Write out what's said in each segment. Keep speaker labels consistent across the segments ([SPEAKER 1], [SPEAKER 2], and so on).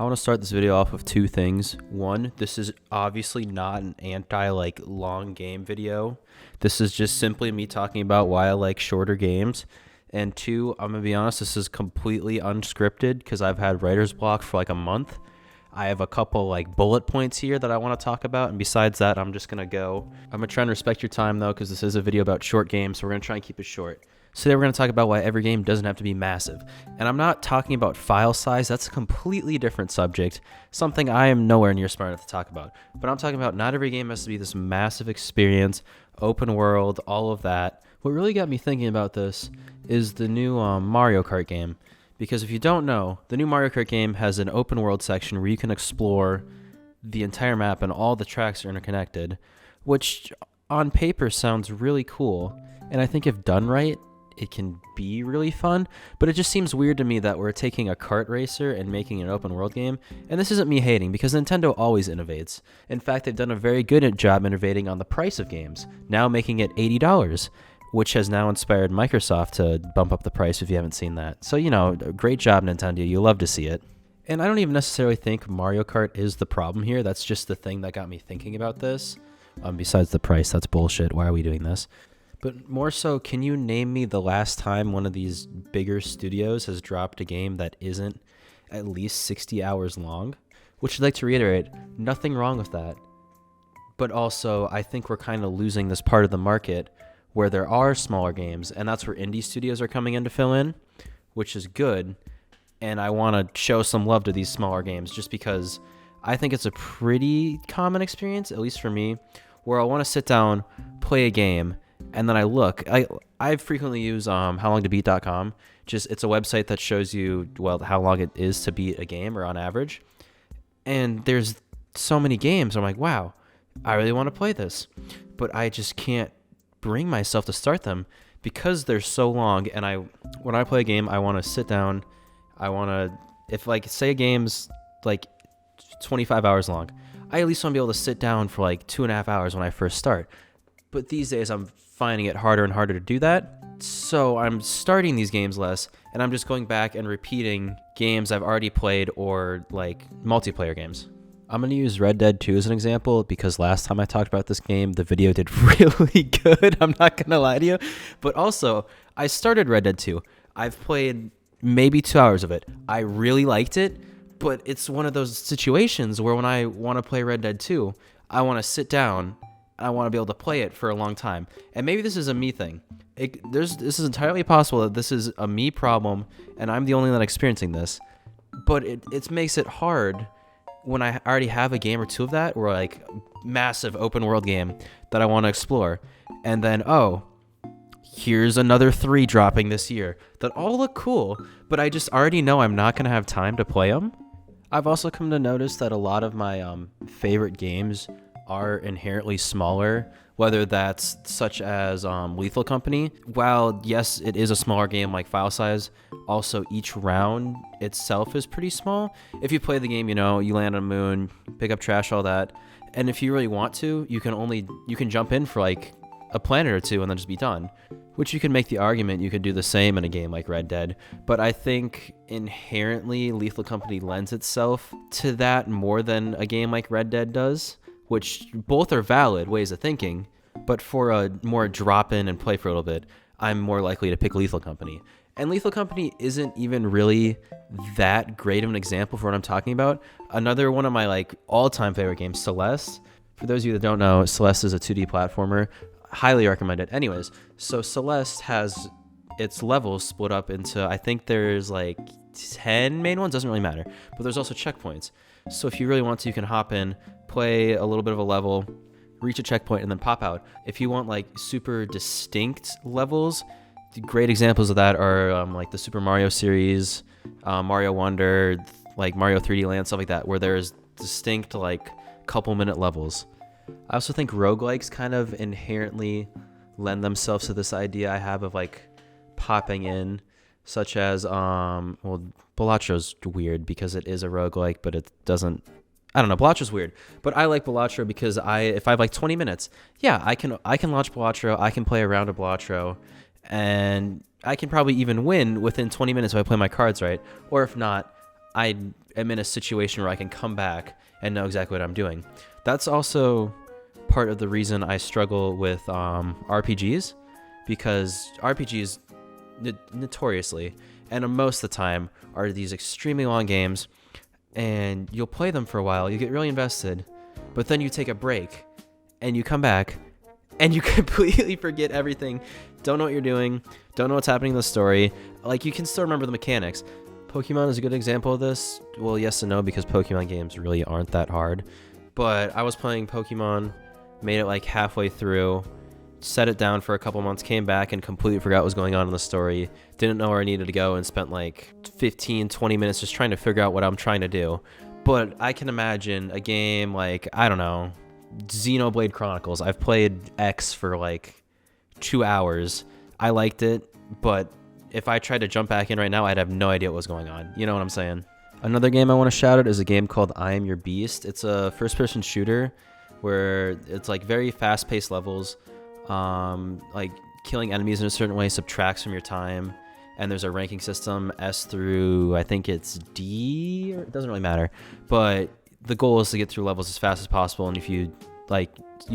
[SPEAKER 1] I want to start this video off with two things. One, this is obviously not an long game video. This is just simply me talking about why I like shorter games. And two, I'm going to be honest, this is completely unscripted because I've had writer's block for like a month. I have a couple bullet points here that I want to talk about, and besides that, I'm just going to go. I'm going to try and respect your time though, because this is a video about short games, so we're going to try and keep it short. So today we're going to talk about why every game doesn't have to be massive. And I'm not talking about file size. That's a completely different subject, something I am nowhere near smart enough to talk about. But I'm talking about not every game has to be this massive experience, open world, all of that. What really got me thinking about this is the new Mario Kart game. Because if you don't know, the new Mario Kart game has an open world section where you can explore the entire map and all the tracks are interconnected, which on paper sounds really cool. And I think if done right, it can be really fun, but it just seems weird to me that we're taking a kart racer and making an open world game. And this isn't me hating, because Nintendo always innovates. In fact, they've done a very good job innovating on the price of games, now making it $80, which has now inspired Microsoft to bump up the price if you haven't seen that. So, great job, Nintendo. You love to see it. And I don't even necessarily think Mario Kart is the problem here. That's just the thing that got me thinking about this. Besides the price, that's bullshit. Why are we doing this? But more so, can you name me the last time one of these bigger studios has dropped a game that isn't at least 60 hours long? Which I'd like to reiterate, nothing wrong with that. But also, I think we're kind of losing this part of the market where there are smaller games, and that's where indie studios are coming in to fill in, which is good. And I want to show some love to these smaller games just because I think it's a pretty common experience, at least for me, where I want to sit down, play a game, and then I frequently use howlongtobeat.com. It's a website that shows you, how long it is to beat a game, or on average. And there's so many games. I'm like, wow, I really want to play this. But I just can't bring myself to start them because they're so long. And when I play a game, I want to sit down. If say a game's 25 hours long, I at least want to be able to sit down for 2.5 hours when I first start. But these days I'm finding it harder and harder to do that. So I'm starting these games less, and I'm just going back and repeating games I've already played, or multiplayer games. I'm going to use Red Dead 2 as an example because last time I talked about this game, the video did really good. I'm not going to lie to you. But also, I started Red Dead 2. I've played maybe 2 hours of it. I really liked it, but it's one of those situations where when I want to play Red Dead 2, I want to sit down. I want to be able to play it for a long time. And maybe this is a me thing. This is entirely possible that this is a me problem and I'm the only one experiencing this. But it makes it hard when I already have a game or two of that, or massive open world game that I want to explore. And then, here's another 3 dropping this year that all look cool, but I just already know I'm not going to have time to play them. I've also come to notice that a lot of my favorite games are inherently smaller, whether that's such as Lethal Company. While yes, it is a smaller game file size, also each round itself is pretty small. If you play the game, you land on a moon, pick up trash, all that, and if you really want to, you can jump in for a planet or two and then just be done. Which you can make the argument you could do the same in a game like Red Dead, but I think inherently Lethal Company lends itself to that more than a game like Red Dead does. Which both are valid ways of thinking, but for a more drop in and play for a little bit, I'm more likely to pick Lethal Company. And Lethal Company isn't even really that great of an example for what I'm talking about. Another one of my all-time favorite games, Celeste. For those of you that don't know, Celeste is a 2D platformer. Highly recommend it. Anyways, so Celeste has its levels split up into, I think there's 10 main ones, doesn't really matter, but there's also checkpoints. So if you really want to, you can hop in, play a little bit of a level, reach a checkpoint, and then pop out. If you want super distinct levels, great examples of that are the Super Mario series, Mario Wonder, Mario 3D Land, stuff like that, where there's distinct couple minute levels. I also think roguelikes kind of inherently lend themselves to this idea I have of popping in, such as Balattro's weird because it is a roguelike, but it doesn't. I don't know. Balattro's weird, but I like Balatro because if I have 20 minutes, yeah, I can launch Balatro. I can play a round of Balatro, and I can probably even win within 20 minutes if I play my cards right. Or if not, I am in a situation where I can come back and know exactly what I'm doing. That's also part of the reason I struggle with RPGs, because RPGs notoriously, and most of the time, are these extremely long games, and you'll play them for a while, you get really invested, but then you take a break, and you come back, and you completely forget everything, don't know what you're doing, don't know what's happening in the story. Like, you can still remember the mechanics. Pokemon is a good example of this. Well, yes and no, because Pokemon games really aren't that hard. But I was playing Pokemon, made it like halfway through, set it down for a couple months, came back and completely forgot what was going on in the story, didn't know where I needed to go, and spent like 15-20 minutes just trying to figure out what I'm trying to do. But I can imagine a game like, I don't know, Xenoblade Chronicles. I've played X for like 2 hours. I liked it, but if I tried to jump back in right now, I'd have no idea what was going on. You know what I'm saying? Another game I want to shout out is a game called I Am Your Beast. It's a first-person shooter where it's like very fast-paced levels. Like killing enemies in a certain way subtracts from your time, and there's a ranking system, S through I think it's D, or it doesn't really matter, but the goal is to get through levels as fast as possible, and if you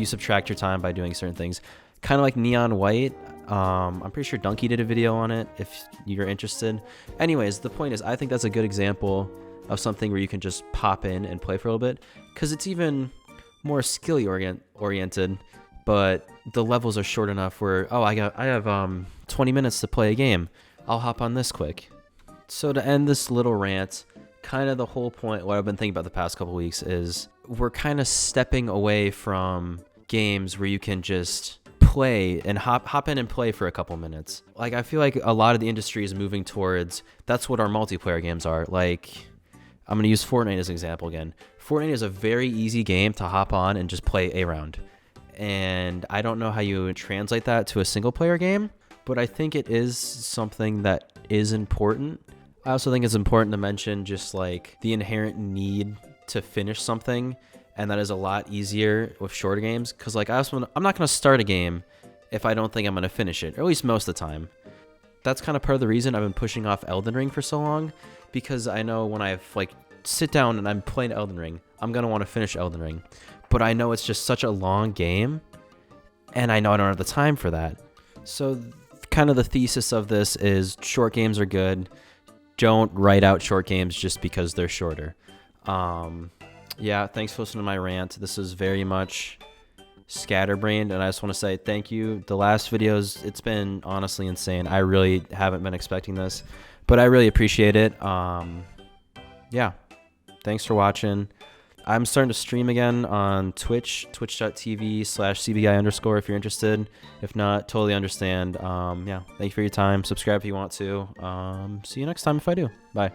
[SPEAKER 1] subtract your time by doing certain things, kind of like Neon White. I'm pretty sure Donkey did a video on it if you're interested. Anyways, the point is, I think that's a good example of something where you can just pop in and play for a little bit, because it's even more skill oriented, but the levels are short enough where, oh, I have 20 minutes to play a game, I'll hop on this quick. So to end this little rant, kind of the whole point, what I've been thinking about the past couple weeks is we're kind of stepping away from games where you can just play and hop in and play for a couple minutes. Like, I feel like a lot of the industry is moving towards, that's what our multiplayer games are. Like, I'm going to use Fortnite as an example again. Fortnite is a very easy game to hop on and just play a round. And I don't know how you would translate that to a single player game, but I think it is something that is important. I also think it's important to mention just like the inherent need to finish something, and that is a lot easier with shorter games, because like I'm not going to start a game if I don't think I'm going to finish it, or at least most of the time. That's kind of part of the reason I've been pushing off Elden Ring for so long, because I know when I've like sit down and I'm playing Elden Ring, I'm going to want to finish Elden Ring. But I know it's just such a long game, and I know I don't have the time for that. So kind of the thesis of this is short games are good. Don't write out short games just because they're shorter. Yeah, thanks for listening to my rant. This is very much scatterbrained, and I just want to say thank you. The last videos, it's been honestly insane. I really haven't been expecting this, but I really appreciate it. Yeah, thanks for watching. I'm starting to stream again on Twitch, twitch.tv/CBguy_ if you're interested. If not, totally understand. Yeah, thank you for your time. Subscribe if you want to. See you next time if I do. Bye.